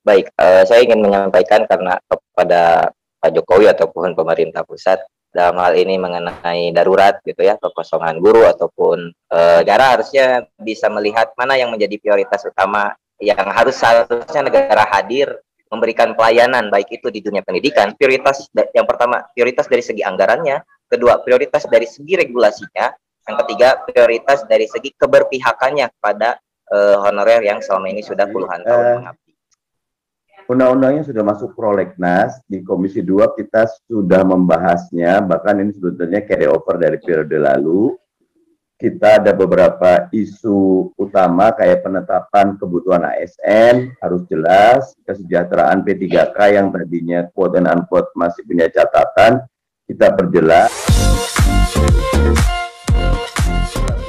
Baik, saya ingin menyampaikan karena kepada Pak Jokowi ataupun pemerintah pusat dalam hal ini mengenai darurat gitu ya, kekosongan guru ataupun negara harusnya bisa melihat mana yang menjadi prioritas utama yang seharusnya negara hadir memberikan pelayanan baik itu di dunia pendidikan. Prioritas yang pertama, prioritas dari segi anggarannya, kedua prioritas dari segi regulasinya, yang ketiga prioritas dari segi keberpihakannya kepada honorer yang selama ini sudah puluhan tahun mengabdi. Undang-undangnya sudah masuk prolegnas, di Komisi 2 kita sudah membahasnya, bahkan ini sebetulnya carry over dari periode lalu. Kita ada beberapa isu utama kayak penetapan kebutuhan ASN, harus jelas, kesejahteraan P3K yang tadinya quote and unquote masih punya catatan, kita perjelas.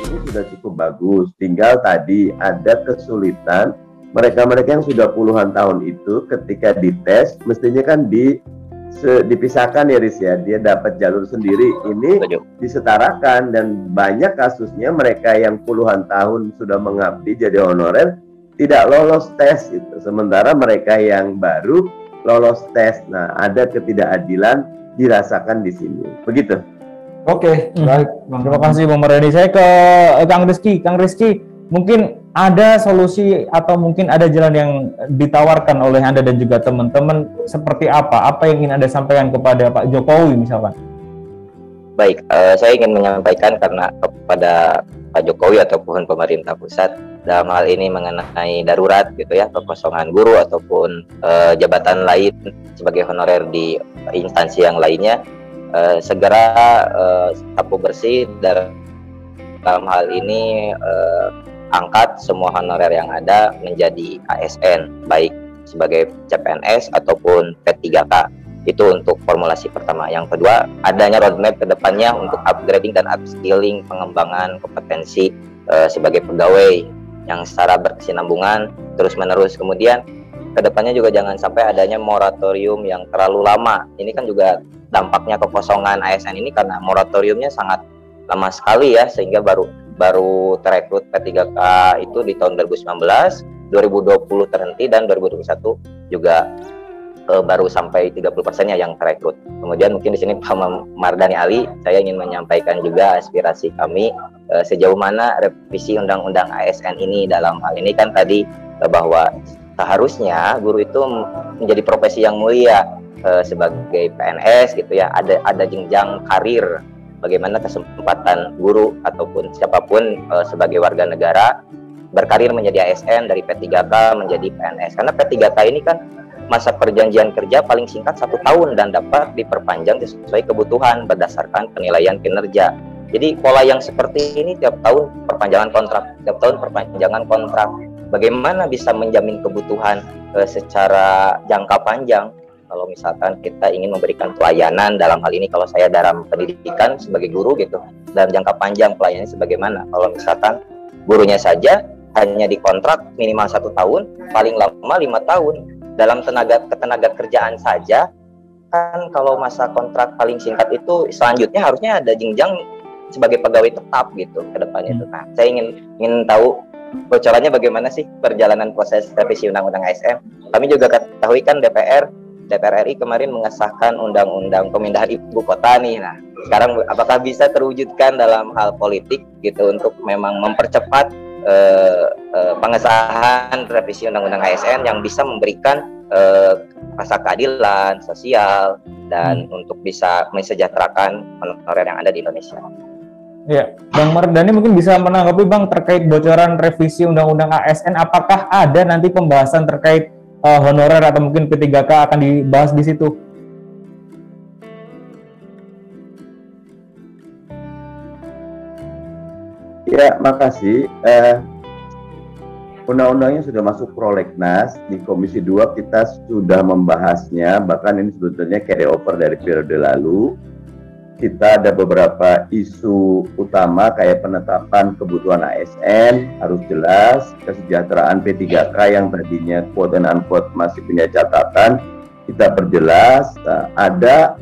Ini sudah cukup bagus, tinggal tadi ada kesulitan mereka-mereka yang sudah puluhan tahun itu ketika dites mestinya kan dipisahkan ya Riz ya, dia dapat jalur sendiri, ini disetarakan dan banyak kasusnya mereka yang puluhan tahun sudah mengabdi jadi honorer tidak lolos tes itu, sementara mereka yang baru lolos tes. Nah, ada ketidakadilan dirasakan di sini. Begitu. Oke, baik. Terima kasih Bang Mardhani. Saya ke Kang Rizky. Kang Rizky, mungkin ada solusi atau mungkin ada jalan yang ditawarkan oleh Anda dan juga teman-teman seperti apa? Apa yang ingin Anda sampaikan kepada Pak Jokowi misalkan? Baik, saya ingin menyampaikan karena kepada Pak Jokowi ataupun pemerintah pusat dalam hal ini mengenai darurat gitu ya, kekosongan guru ataupun jabatan lain sebagai honorer di instansi yang lainnya, segera sapu bersih dalam hal ini angkat semua honorer yang ada menjadi ASN, baik sebagai CPNS ataupun P3K. Itu untuk formulasi pertama. Yang kedua, adanya roadmap ke depannya untuk upgrading dan upskilling, pengembangan kompetensi sebagai pegawai yang secara berkesinambungan terus-menerus. Kemudian ke depannya juga jangan sampai adanya moratorium yang terlalu lama. Ini kan juga dampaknya kekosongan ASN ini karena moratoriumnya sangat lama sekali ya, sehingga baru terekrut P3K itu di tahun 2019, 2020 terhenti, dan 2021 juga baru sampai 30%-nya yang terekrut. Kemudian mungkin di sini Pak Mardhani Ali, saya ingin menyampaikan juga aspirasi kami sejauh mana revisi Undang-Undang ASN ini. Dalam hal ini kan tadi bahwa seharusnya guru itu menjadi profesi yang mulia sebagai PNS gitu ya, ada jenjang karir. Bagaimana kesempatan guru ataupun siapapun sebagai warga negara berkarir menjadi ASN dari P3K menjadi PNS. Karena P3K ini kan masa perjanjian kerja paling singkat 1 tahun dan dapat diperpanjang sesuai kebutuhan berdasarkan penilaian kinerja. Jadi pola yang seperti ini tiap tahun perpanjangan kontrak, bagaimana bisa menjamin kebutuhan secara jangka panjang? Kalau misalkan kita ingin memberikan pelayanan, dalam hal ini kalau saya dalam pendidikan sebagai guru gitu, dalam jangka panjang pelayanannya sebagaimana? Kalau misalkan gurunya saja hanya dikontrak minimal 1 tahun, paling lama 5 tahun. Dalam ketenaga kerjaan saja kan kalau masa kontrak paling singkat itu selanjutnya harusnya ada jenjang sebagai pegawai tetap gitu ke depannya itu. Nah, saya ingin tahu bocorannya bagaimana sih perjalanan proses revisi Undang-Undang ASN. Kami juga ketahui kan DPR RI kemarin mengesahkan Undang-Undang Pemindahan Ibu Kota nih. Nah, sekarang apakah bisa terwujudkan dalam hal politik gitu untuk memang mempercepat pengesahan revisi Undang-Undang ASN yang bisa memberikan rasa keadilan sosial dan untuk bisa mensejahterakan honorer yang ada di Indonesia. Ya, Bang Mardhani mungkin bisa menanggapi Bang terkait bocoran revisi Undang-Undang ASN. Apakah ada nanti pembahasan terkait honorer atau mungkin P3K akan dibahas di situ? Ya, makasih. Undang-undangnya sudah masuk prolegnas, di Komisi 2 kita sudah membahasnya, bahkan ini sebetulnya carry over dari periode lalu. Kita ada beberapa isu utama kayak penetapan kebutuhan ASN, harus jelas, kesejahteraan P3K yang tadinya quote and unquote masih punya catatan, kita perjelas. Ada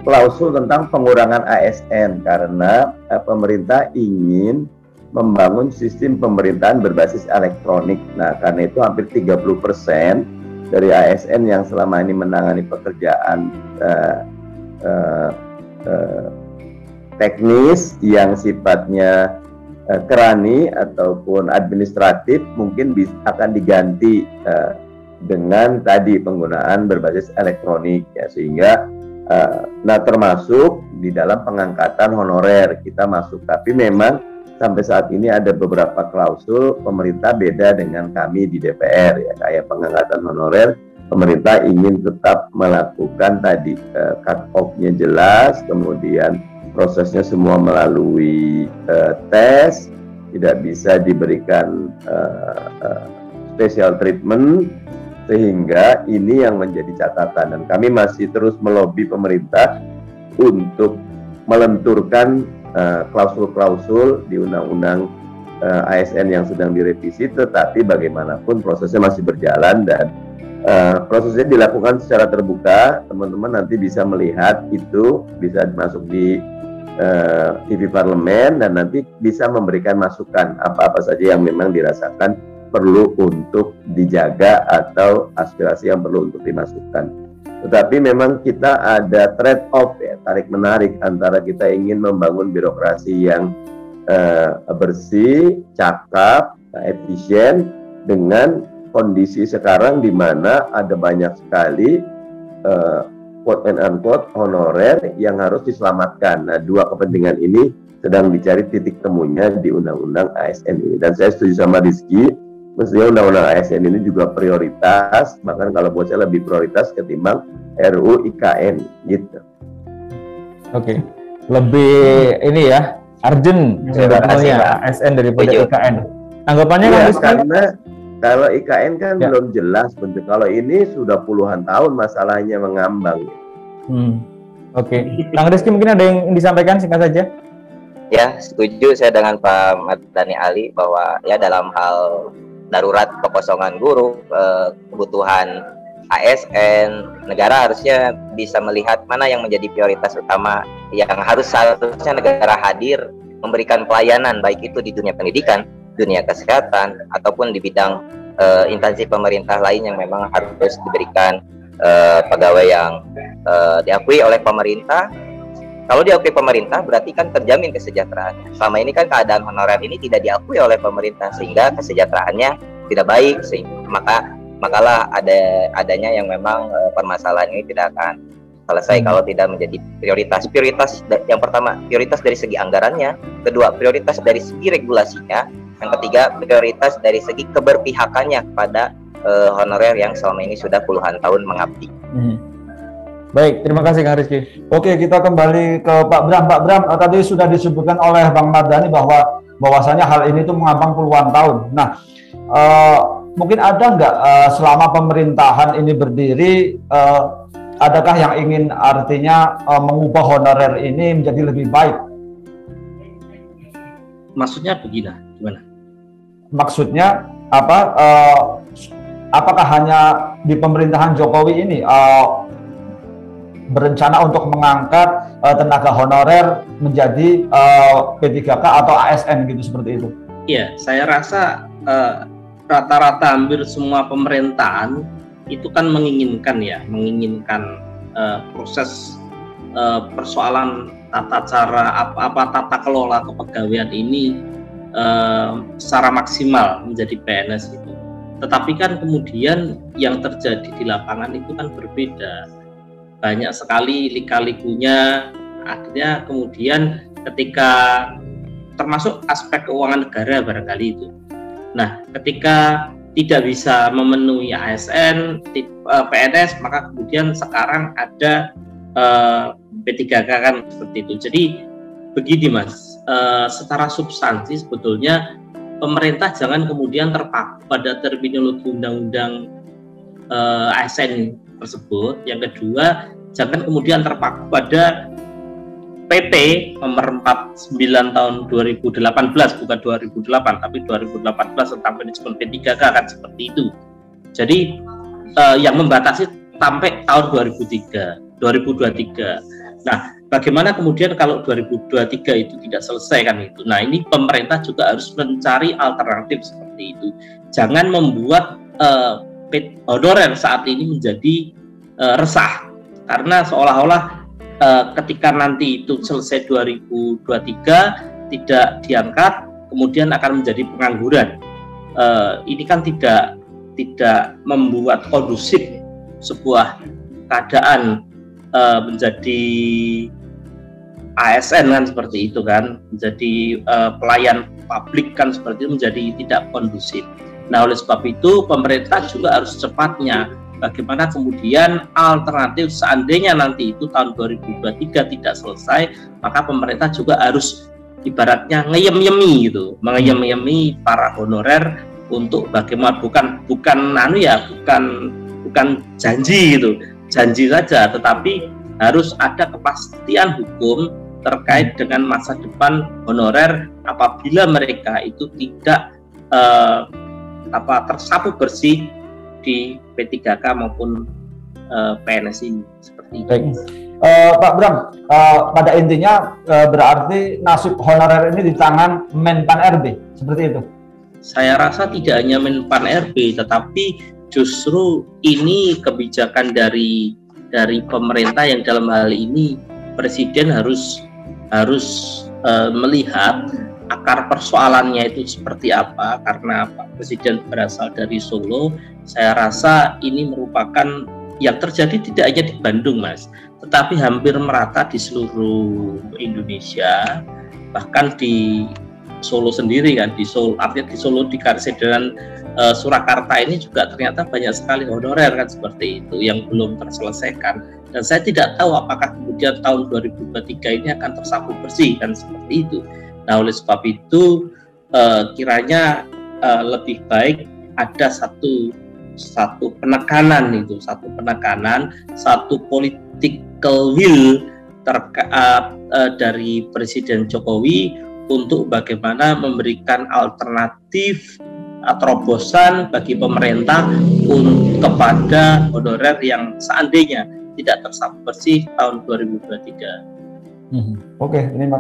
klausul tentang pengurangan ASN karena pemerintah ingin membangun sistem pemerintahan berbasis elektronik. Nah, karena itu hampir 30% dari ASN yang selama ini menangani pekerjaan teknis yang sifatnya kerani ataupun administratif mungkin akan diganti dengan tadi penggunaan berbasis elektronik ya, sehingga nah termasuk di dalam pengangkatan honorer kita masuk, tapi memang sampai saat ini ada beberapa klausul pemerintah beda dengan kami di DPR ya, kayak pengangkatan honorer pemerintah ingin tetap melakukan tadi cut off-nya jelas, kemudian prosesnya semua melalui tes, tidak bisa diberikan special treatment, sehingga ini yang menjadi catatan dan kami masih terus melobi pemerintah untuk melenturkan klausul-klausul di undang-undang ASN yang sedang direvisi, tetapi bagaimanapun prosesnya masih berjalan dan prosesnya dilakukan secara terbuka. Teman-teman nanti bisa melihat itu, bisa masuk di TV Parlemen dan nanti bisa memberikan masukan apa-apa saja yang memang dirasakan perlu untuk dijaga atau aspirasi yang perlu untuk dimasukkan. Tetapi memang kita ada trade off ya, tarik menarik antara kita ingin membangun birokrasi yang bersih, cakap, efisien dengan kondisi sekarang di mana ada banyak sekali quote and unquote honorer yang harus diselamatkan. Nah, dua kepentingan ini sedang dicari titik temunya di undang-undang ASN ini. Dan saya setuju sama Rizky, mestinya undang-undang ASN ini juga prioritas, bahkan kalau buat saya lebih prioritas ketimbang RUU IKN gitu. Oke, lebih ini ya, urgent sebetulnya ASN daripada IKN. Anggapannya ya, kan karena kalau IKN kan belum jelas bentuk. Kalau ini sudah puluhan tahun masalahnya mengambang. Oke. Kang Rizky mungkin ada yang disampaikan singkat saja? Ya, setuju saya dengan Pak Mardhani Ali bahwa ya dalam hal darurat kekosongan guru, kebutuhan ASN, negara harusnya bisa melihat mana yang menjadi prioritas utama yang seharusnya negara hadir memberikan pelayanan, baik itu di dunia pendidikan, dunia kesehatan, ataupun di bidang instansi pemerintah lain yang memang harus diberikan pegawai yang diakui oleh pemerintah. Kalau diakui pemerintah berarti kan terjamin kesejahteraannya. Selama ini kan keadaan honorer ini tidak diakui oleh pemerintah sehingga kesejahteraannya tidak baik, makalah adanya yang memang permasalahan ini tidak akan selesai kalau tidak menjadi prioritas. Prioritas yang pertama, prioritas dari segi anggarannya, kedua prioritas dari segi regulasinya, yang ketiga prioritas dari segi keberpihakannya kepada honorer yang selama ini sudah puluhan tahun mengabdi. Baik, terima kasih Kang Rizky. Oke, kita kembali ke Pak Bram. Pak Bram, tadi sudah disebutkan oleh Bang Mardhani bahwasanya hal ini tuh mengambang puluhan tahun. Nah, mungkin ada nggak selama pemerintahan ini berdiri, adakah yang ingin artinya mengubah honorer ini menjadi lebih baik? Maksudnya gimana? Maksudnya apa? Apakah hanya di pemerintahan Jokowi ini berencana untuk mengangkat tenaga honorer menjadi P3K atau ASN gitu, seperti itu? Iya, saya rasa rata-rata hampir semua pemerintahan itu kan menginginkan proses persoalan tata cara tata kelola kepegawaian ini secara maksimal menjadi PNS itu. Tetapi kan kemudian yang terjadi di lapangan itu kan berbeda. Banyak sekali lika-likunya, akhirnya kemudian ketika termasuk aspek keuangan negara barangkali itu. Nah, ketika tidak bisa memenuhi ASN, PNS, maka kemudian sekarang ada P3K kan seperti itu. Jadi begini Mas, secara substansi sebetulnya pemerintah jangan kemudian terpaku pada terminologi undang-undang ASN tersebut. Yang kedua, jangan kemudian terpaku pada PP nomor 49 tahun 2018, bukan 2008 tapi 2018 tentang manajemen P3K kan seperti itu. Jadi yang membatasi sampai tahun 2023. Nah, bagaimana kemudian kalau 2023 itu tidak selesai kan itu. Nah, ini pemerintah juga harus mencari alternatif seperti itu. Jangan membuat honorer saat ini menjadi resah, karena seolah-olah ketika nanti itu selesai 2023 tidak diangkat, kemudian akan menjadi pengangguran. Ini kan tidak membuat kondusif sebuah keadaan menjadi ASN kan seperti itu kan, menjadi pelayan publik kan seperti itu, menjadi tidak kondusif. Nah, oleh sebab itu pemerintah juga harus cepatnya bagaimana kemudian alternatif seandainya nanti itu tahun 2023 tidak selesai, maka pemerintah juga harus ibaratnya ngeyem-yemi gitu, mengeyem-yemi para honorer untuk bagaimana bukan janji gitu, janji saja, tetapi harus ada kepastian hukum terkait dengan masa depan honorer apabila mereka itu tidak tersapu bersih di P3K maupun PNS ini seperti itu. Pak Bram, pada intinya berarti nasib honorer ini di tangan Menpan RB, seperti itu? Saya rasa tidak hanya Menpan RB, tetapi justru ini kebijakan dari pemerintah yang dalam hal ini Presiden harus melihat akar persoalannya itu seperti apa, karena Pak Presiden berasal dari Solo. Saya rasa ini merupakan yang terjadi tidak hanya di Bandung, Mas, tetapi hampir merata di seluruh Indonesia, bahkan di Solo sendiri kan, di Solo, artinya di Solo, di Karesidenan Surakarta ini juga ternyata banyak sekali honorer kan seperti itu yang belum terselesaikan, dan saya tidak tahu apakah kemudian tahun 2023 ini akan tersapu bersih kan seperti itu. Nah, oleh sebab itu kiranya lebih baik ada satu penekanan, satu political will dari Presiden Jokowi untuk bagaimana memberikan alternatif terobosan bagi pemerintah kepada honorer yang seandainya tidak tersapu bersih tahun 2023. Oke, terima kasih.